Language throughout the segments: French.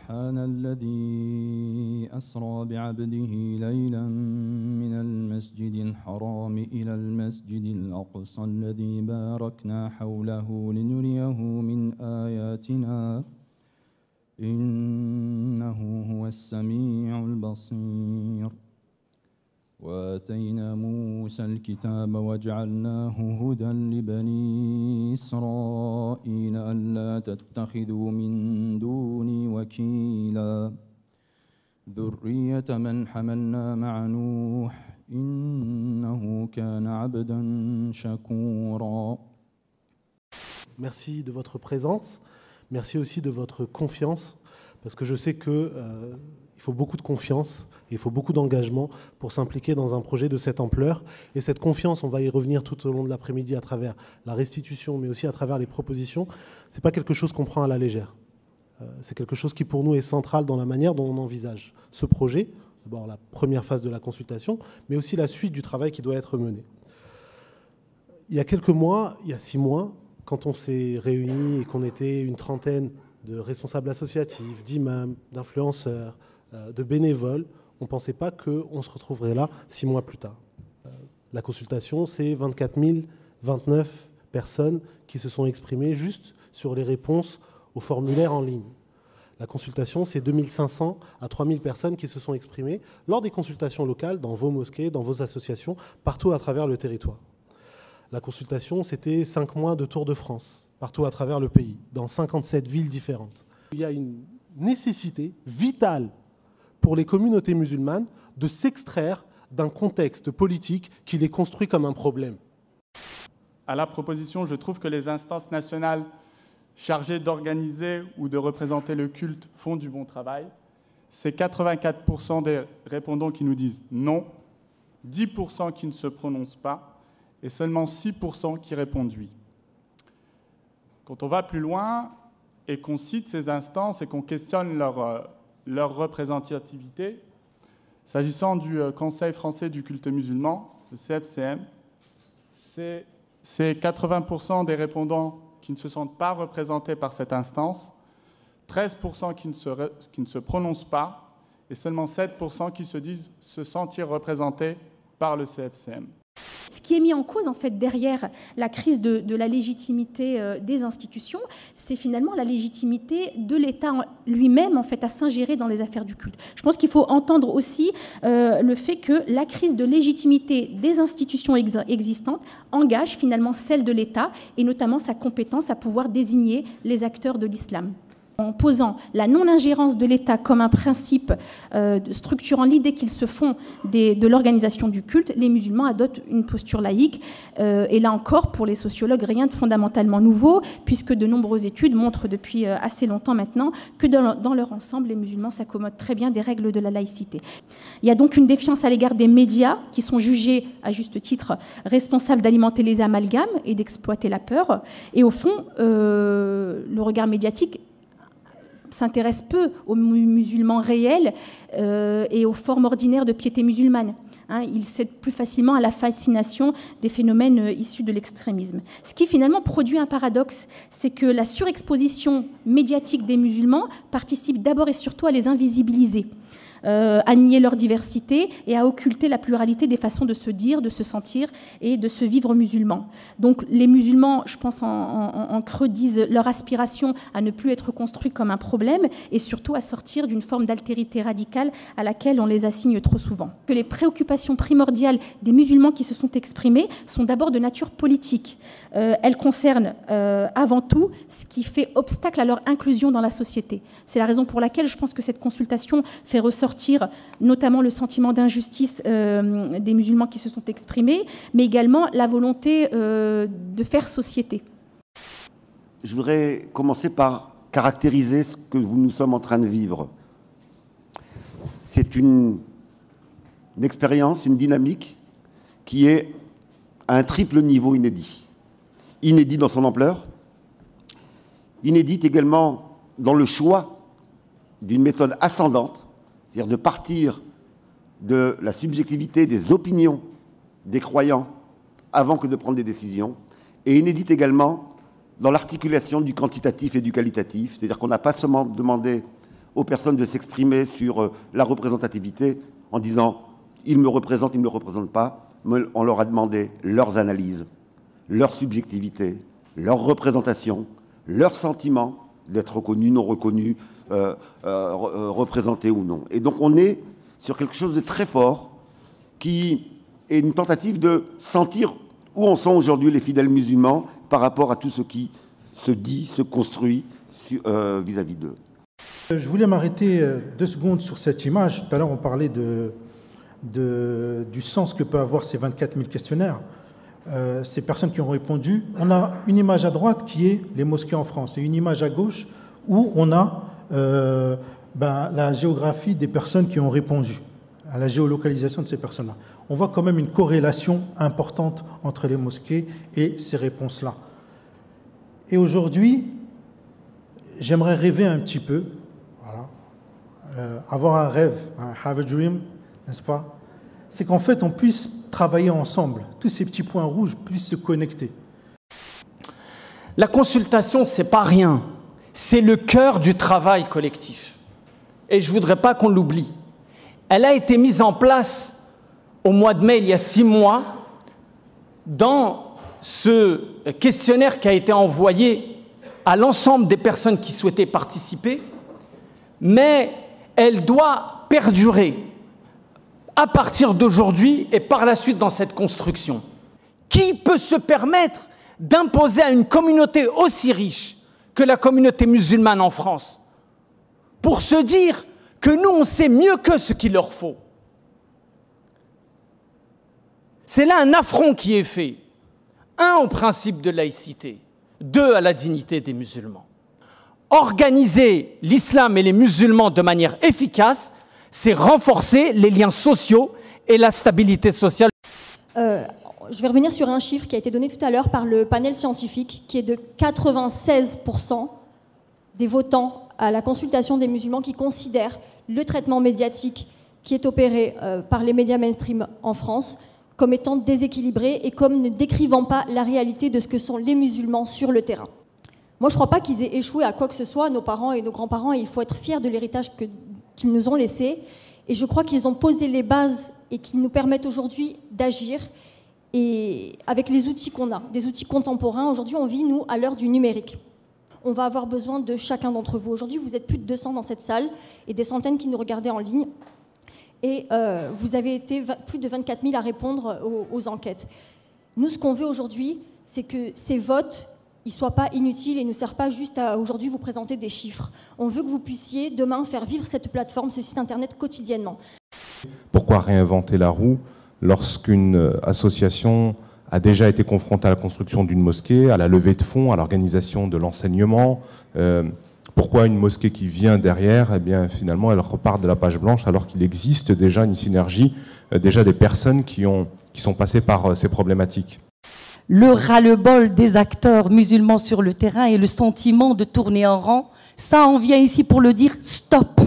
سبحان الذي أسرى بعبده ليلا من المسجد الحرام إلى المسجد الأقصى الذي باركنا حوله لنريه من آياتنا إنه هو السميع البصير وآتينا موسى الكتاب وجعلناه هدى لبني إسرائيل ألا تتخذوا من دوني وكيلا ذرية من حملنا مع نوح إنه كان عبدا شكورا. Merci de votre présence, merci aussi de votre confiance, parce que je sais que il faut beaucoup de confiance et il faut beaucoup d'engagement pour s'impliquer dans un projet de cette ampleur. Et cette confiance, on va y revenir tout au long de l'après-midi à travers la restitution, mais aussi à travers les propositions. Ce n'est pas quelque chose qu'on prend à la légère. C'est quelque chose qui, pour nous, est central dans la manière dont on envisage ce projet. D'abord, la première phase de la consultation, mais aussi la suite du travail qui doit être mené. Il y a quelques mois, il y a 6 mois, quand on s'est réunis et qu'on était une trentaine de responsables associatifs, d'imams, d'influenceurs, de bénévoles, on ne pensait pas qu'on se retrouverait là 6 mois plus tard. La consultation, c'est 24 029 personnes qui se sont exprimées juste sur les réponses aux formulaires en ligne. La consultation, c'est 2500 à 3000 personnes qui se sont exprimées lors des consultations locales, dans vos mosquées, dans vos associations, partout à travers le territoire. La consultation, c'était 5 mois de Tour de France, partout à travers le pays, dans 57 villes différentes. Il y a une nécessité vitale pour les communautés musulmanes de s'extraire d'un contexte politique qui les construit comme un problème. À la proposition, je trouve que les instances nationales chargées d'organiser ou de représenter le culte font du bon travail. C'est 84% des répondants qui nous disent non, 10% qui ne se prononcent pas et seulement 6% qui répondent oui. Quand on va plus loin et qu'on cite ces instances et qu'on questionne leur représentativité, s'agissant du Conseil français du culte musulman, le CFCM, c'est 80% des répondants qui ne se sentent pas représentés par cette instance, 13% qui ne se prononcent pas et seulement 7% qui se disent se sentir représentés par le CFCM. Ce qui est mis en cause en fait derrière la crise de la légitimité des institutions, c'est finalement la légitimité de l'État lui-même en fait à s'ingérer dans les affaires du culte. Je pense qu'il faut entendre aussi le fait que la crise de légitimité des institutions existantes engage finalement celle de l'État et notamment sa compétence à pouvoir désigner les acteurs de l'islam. En posant la non-ingérence de l'État comme un principe structurant l'idée qu'ils se font de l'organisation du culte, les musulmans adoptent une posture laïque. Et là encore, pour les sociologues, rien de fondamentalement nouveau, puisque de nombreuses études montrent depuis assez longtemps maintenant que dans leur ensemble, les musulmans s'accommodent très bien des règles de la laïcité. Il y a donc une défiance à l'égard des médias, qui sont jugés, à juste titre, responsables d'alimenter les amalgames et d'exploiter la peur. Et au fond, le regard médiatique s'intéresse peu aux musulmans réels et aux formes ordinaires de piété musulmane. Il cède plus facilement à la fascination des phénomènes issus de l'extrémisme. Ce qui finalement produit un paradoxe, c'est que la surexposition médiatique des musulmans participe d'abord et surtout à les invisibiliser, à nier leur diversité et à occulter la pluralité des façons de se dire, de se sentir et de se vivre musulman. Donc les musulmans, je pense en creux, disent leur aspiration à ne plus être construits comme un problème et surtout à sortir d'une forme d'altérité radicale à laquelle on les assigne trop souvent. Que les préoccupations primordiales des musulmans qui se sont exprimées sont d'abord de nature politique. Elles concernent avant tout ce qui fait obstacle à leur inclusion dans la société. C'est la raison pour laquelle je pense que cette consultation fait ressortir notamment le sentiment d'injustice des musulmans qui se sont exprimés, mais également la volonté de faire société. Je voudrais commencer par caractériser ce que nous sommes en train de vivre. C'est une expérience, une dynamique qui est à un triple niveau inédit. Inédit dans son ampleur, inédit également dans le choix d'une méthode ascendante, c'est-à-dire de partir de la subjectivité des opinions des croyants avant que de prendre des décisions, et inédite également dans l'articulation du quantitatif et du qualitatif, c'est-à-dire qu'on n'a pas seulement demandé aux personnes de s'exprimer sur la représentativité en disant « ils me représentent, ils ne me représentent pas ». On leur a demandé leurs analyses, leur subjectivité, leur représentation, leurs sentiments d'être reconnus, non reconnus, représentés ou non. Et donc on est sur quelque chose de très fort qui est une tentative de sentir où en sont aujourd'hui les fidèles musulmans par rapport à tout ce qui se dit, se construit vis-à-vis d'eux. Je voulais m'arrêter 2 secondes sur cette image. Tout à l'heure, on parlait du sens que peut avoir ces 24 000 questionnaires. Ces personnes qui ont répondu, on a une image à droite qui est les mosquées en France et une image à gauche où on a la géographie des personnes qui ont répondu, à la géolocalisation de ces personnes-là. On voit quand même une corrélation importante entre les mosquées et ces réponses-là. Et aujourd'hui, j'aimerais rêver un petit peu, voilà, avoir un rêve, have a dream, n'est-ce pas? C'est qu'en fait, on puisse travailler ensemble, tous ces petits points rouges puissent se connecter. La consultation, c'est pas rien, c'est le cœur du travail collectif. Et je ne voudrais pas qu'on l'oublie. Elle a été mise en place au mois de mai, il y a 6 mois, dans ce questionnaire qui a été envoyé à l'ensemble des personnes qui souhaitaient participer, mais elle doit perdurer à partir d'aujourd'hui et par la suite dans cette construction. Qui peut se permettre d'imposer à une communauté aussi riche que la communauté musulmane en France pour se dire que nous, on sait mieux que ce qu'il leur faut? C'est là un affront qui est fait. 1, au principe de laïcité. 2, à la dignité des musulmans. Organiser l'islam et les musulmans de manière efficace, c'est renforcer les liens sociaux et la stabilité sociale. Je vais revenir sur un chiffre qui a été donné tout à l'heure par le panel scientifique, qui est de 96% des votants à la consultation des musulmans qui considèrent le traitement médiatique qui est opéré par les médias mainstream en France comme étant déséquilibré et comme ne décrivant pas la réalité de ce que sont les musulmans sur le terrain. Moi, je ne crois pas qu'ils aient échoué à quoi que ce soit, nos parents et nos grands-parents, et il faut être fiers de l'héritage qu'ils nous ont laissé. Et je crois qu'ils ont posé les bases et qu'ils nous permettent aujourd'hui d'agir. Et avec les outils qu'on a, des outils contemporains, aujourd'hui, on vit, nous, à l'heure du numérique. On va avoir besoin de chacun d'entre vous. Aujourd'hui, vous êtes plus de 200 dans cette salle et des centaines qui nous regardaient en ligne. Et vous avez été plus de 24 000 à répondre aux enquêtes. Nous, ce qu'on veut aujourd'hui, c'est que ces votes ne soient pas inutiles et ne servent pas juste à aujourd'hui vous présenter des chiffres. On veut que vous puissiez demain faire vivre cette plateforme, ce site internet quotidiennement. Pourquoi réinventer la roue lorsqu'une association a déjà été confrontée à la construction d'une mosquée, à la levée de fonds, à l'organisation de l'enseignement? Pourquoi une mosquée qui vient derrière, eh bien, finalement, elle repart de la page blanche alors qu'il existe déjà une synergie, déjà des personnes qui sont passées par ces problématiques? Le ras-le-bol des acteurs musulmans sur le terrain et le sentiment de tourner en rond, ça, on vient ici pour le dire stop.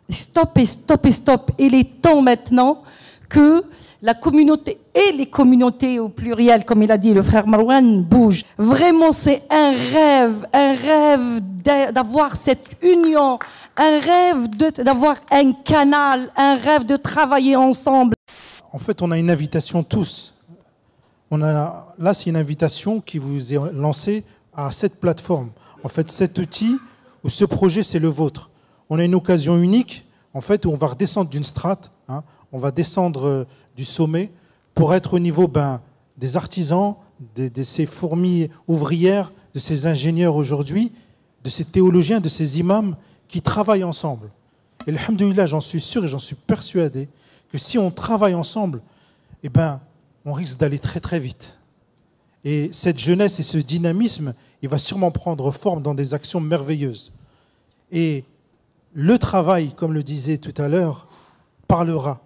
Stop et stop et stop. Et il est temps maintenant que la communauté et les communautés au pluriel, comme il a dit le frère Marouane, bougent. Vraiment, c'est un rêve d'avoir cette union, un rêve d'avoir un canal, un rêve de travailler ensemble. En fait, on a une invitation tous. Là, c'est une invitation qui vous est lancée à cette plateforme. En fait, cet outil ou ce projet, c'est le vôtre. On a une occasion unique, en fait, où on va redescendre d'une strate, hein, on va descendre du sommet pour être au niveau des artisans, de ces fourmis ouvrières, de ces ingénieurs aujourd'hui, de ces théologiens, de ces imams qui travaillent ensemble. Et alhamdoulilah, j'en suis sûr et j'en suis persuadé que si on travaille ensemble, eh on risque d'aller très très vite. Et cette jeunesse et ce dynamisme, il va sûrement prendre forme dans des actions merveilleuses. Et le travail, comme le disait tout à l'heure, parlera.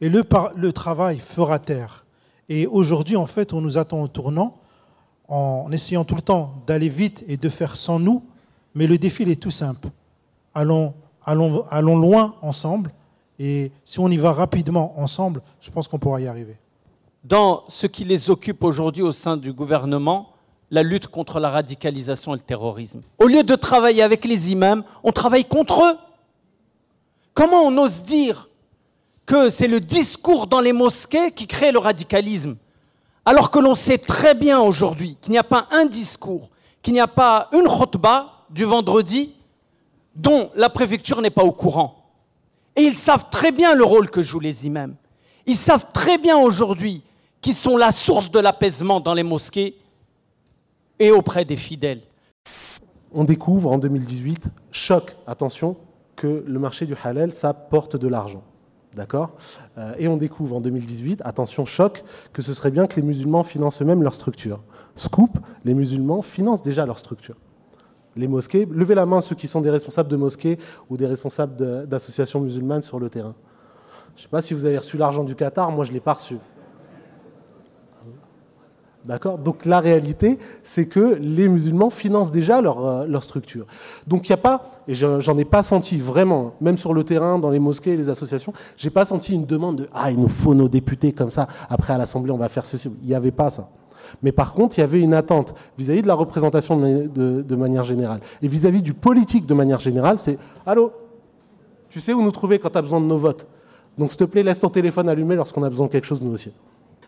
Et le travail fera taire. Et aujourd'hui, en fait, on nous attend au tournant, en essayant tout le temps d'aller vite et de faire sans nous. Mais le défi, il est tout simple. Allons loin ensemble. Et si on y va rapidement ensemble, je pense qu'on pourra y arriver. Dans ce qui les occupe aujourd'hui au sein du gouvernement, la lutte contre la radicalisation et le terrorisme. Au lieu de travailler avec les imams, on travaille contre eux. Comment on ose dire que c'est le discours dans les mosquées qui crée le radicalisme, alors que l'on sait très bien aujourd'hui qu'il n'y a pas un discours, qu'il n'y a pas une khutba du vendredi dont la préfecture n'est pas au courant. Et ils savent très bien le rôle que jouent les imams. Ils savent très bien aujourd'hui qu'ils sont la source de l'apaisement dans les mosquées et auprès des fidèles. On découvre en 2018, choc, attention, que le marché du halal, ça porte de l'argent. D'accord ? Et on découvre en 2018, attention, choc, que ce serait bien que les musulmans financent eux-mêmes leur structure. Scoop, les musulmans financent déjà leur structure. Les mosquées, levez la main ceux qui sont des responsables de mosquées ou des responsables d'associations musulmanes sur le terrain. Je ne sais pas si vous avez reçu l'argent du Qatar, moi je ne l'ai pas reçu. D'accord ? Donc la réalité, c'est que les musulmans financent déjà leur structure. Donc il n'y a pas, et j'en ai pas senti vraiment, même sur le terrain, dans les mosquées et les associations, j'ai pas senti une demande de « Ah, il nous faut nos députés comme ça, après à l'Assemblée on va faire ceci ». Il n'y avait pas ça. Mais par contre, il y avait une attente vis-à-vis de la représentation de manière générale. Et vis-à-vis du politique de manière générale, c'est « Allô, tu sais où nous trouver quand tu as besoin de nos votes. Donc s'il te plaît, laisse ton téléphone allumé lorsqu'on a besoin de quelque chose, nous aussi. »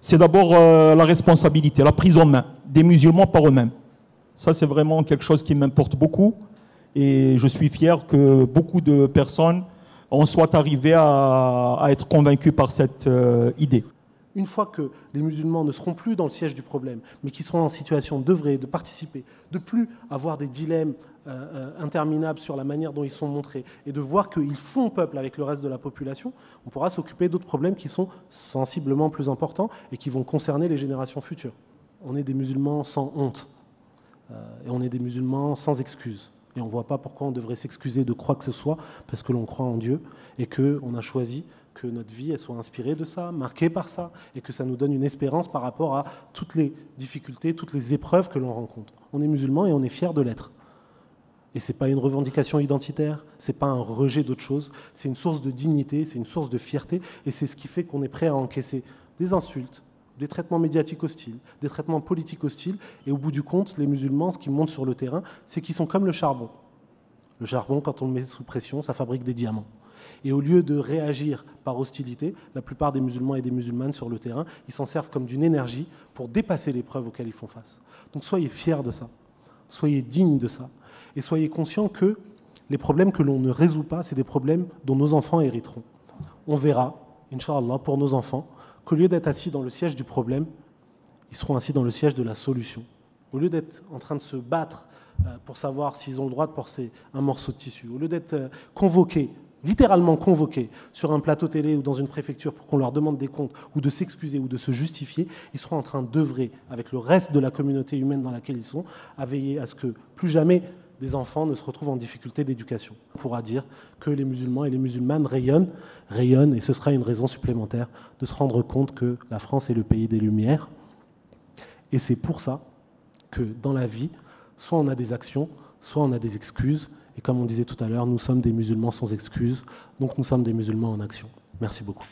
C'est d'abord la responsabilité, la prise en main des musulmans par eux-mêmes. Ça, c'est vraiment quelque chose qui m'importe beaucoup. Et je suis fier que beaucoup de personnes en soient arrivées à être convaincues par cette idée. Une fois que les musulmans ne seront plus dans le siège du problème, mais qui seront en situation d'œuvrer, de participer, de plus avoir des dilemmes interminables sur la manière dont ils sont montrés, et de voir qu'ils font peuple avec le reste de la population, on pourra s'occuper d'autres problèmes qui sont sensiblement plus importants et qui vont concerner les générations futures. On est des musulmans sans honte, et on est des musulmans sans excuses. Et on ne voit pas pourquoi on devrait s'excuser de quoi que ce soit, parce que l'on croit en Dieu, et qu'on a choisi que notre vie elle soit inspirée de ça, marquée par ça, et que ça nous donne une espérance par rapport à toutes les difficultés, toutes les épreuves que l'on rencontre. On est musulmans et on est fiers de l'être. Et ce n'est pas une revendication identitaire, ce n'est pas un rejet d'autre chose, c'est une source de dignité, c'est une source de fierté, et c'est ce qui fait qu'on est prêt à encaisser des insultes, des traitements médiatiques hostiles, des traitements politiques hostiles, et au bout du compte, les musulmans, ce qui monte sur le terrain, c'est qu'ils sont comme le charbon. Le charbon, quand on le met sous pression, ça fabrique des diamants. Et au lieu de réagir par hostilité, la plupart des musulmans et des musulmanes sur le terrain, ils s'en servent comme d'une énergie pour dépasser l'épreuve auxquelles ils font face. Donc soyez fiers de ça, soyez dignes de ça, et soyez conscients que les problèmes que l'on ne résout pas, c'est des problèmes dont nos enfants hériteront. On verra, Inch'Allah, pour nos enfants, qu'au lieu d'être assis dans le siège du problème, ils seront assis dans le siège de la solution. Au lieu d'être en train de se battre pour savoir s'ils ont le droit de porter un morceau de tissu, au lieu d'être convoqués, littéralement convoqués sur un plateau télé ou dans une préfecture pour qu'on leur demande des comptes ou de s'excuser ou de se justifier, ils seront en train d'œuvrer avec le reste de la communauté humaine dans laquelle ils sont, à veiller à ce que plus jamais des enfants ne se retrouvent en difficulté d'éducation. On pourra dire que les musulmans et les musulmanes rayonnent, et ce sera une raison supplémentaire de se rendre compte que la France est le pays des Lumières. Et c'est pour ça que dans la vie, soit on a des actions, soit on a des excuses. Et comme on disait tout à l'heure, nous sommes des musulmans sans excuses, donc nous sommes des musulmans en action. Merci beaucoup.